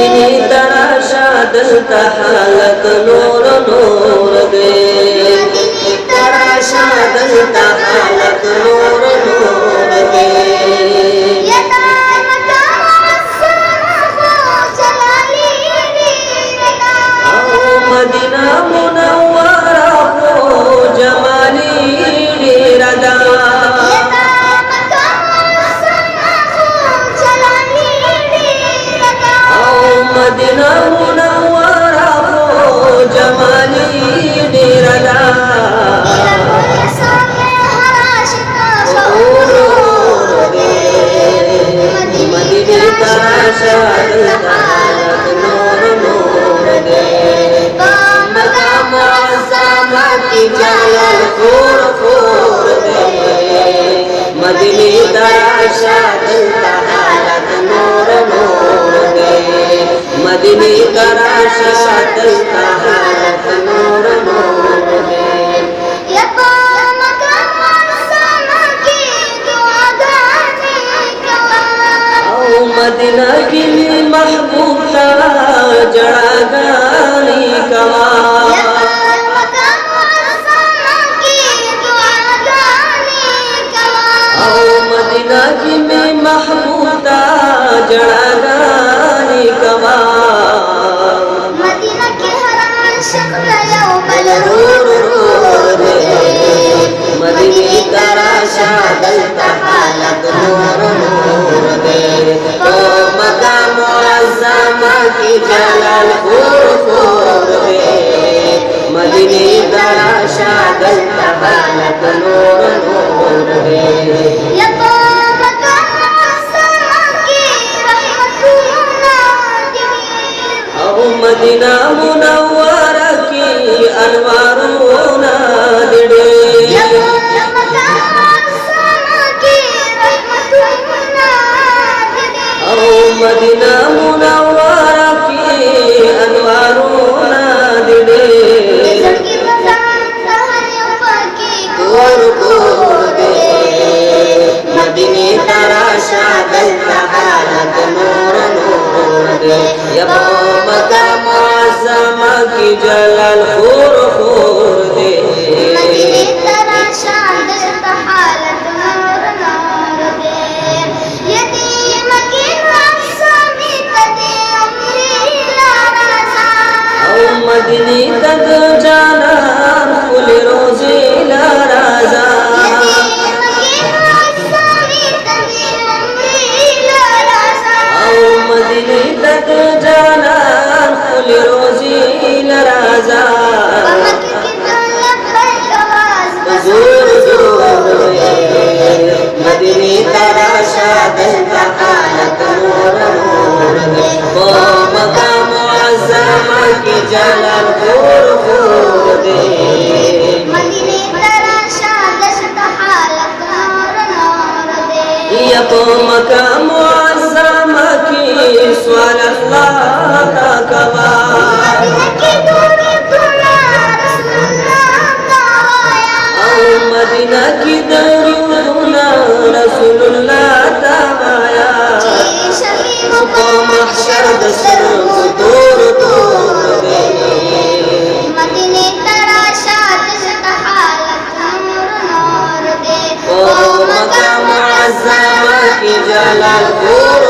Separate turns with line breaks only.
मदीने तराशा दलता हालत नूर नूर दे, तराशा दलता हालत नूर नूर दे। मदीना मुनव्वरा हो जमाली रदा, मदीना मुनव्वरा हो जमाली रदा। मदीने तराशा दलता हालत नूर नूर दे, की जालल खोर खोर दे। मदीने तराशा दलता हालत नूर नूर दे, मदीने तराशा दलता हालत नूर नूर दे। मदीना की महबूब तारा जड़ा गानी कमा, मदीना की में महबूबा जड़ा गानी कमा।
मदीना के हरान शक्ल यौमल
रूर रूर दे, मदीने तराशा दलता हालत नूर नूर दे। ओ मक्का मुअज़्ज़मा की जलाल खूर खूर दे, मदीने तराशा दलता हालत नूर नूर दे। मदीना मुनव्वरा की अनवारों नादिड़े, मदीना मुनव्वरा की अनवारों नादिड़े। खोर खोर दे, मदीने तराशा दलता हालत नूर नूर दे। मक्का मुअज़्ज़मा की जलाल खोर खोर दे,
मदीने तराशा दलता हालत नूर नूर दे। यतीम की रासा में कदे उम्री लाराज़ा,
मदीने तक जाना फुल रोज़े लाराज़ा। मदीने तक जाना फुल रोज़ी लराज़ा। जोर जोर दे, मदीने तराशा दलता हालत नूर नूर दे। ओ मक्का मुअज़्ज़मा की जलाल खूर खूर दे,
मदीने तराशा दलता हालत नूर नूर दे।
यको मक्का मुअज़्ज़मा की स्वाल अल्लाह का कवा, मदीना की दरूना रसूलुल्लाह तवाया। को महशर दसर तोर तोर दे,
मदीने तराशा दलता हालत नूर नूर दे।
ओ मक्का मुअज़्ज़मा की जलाल खूर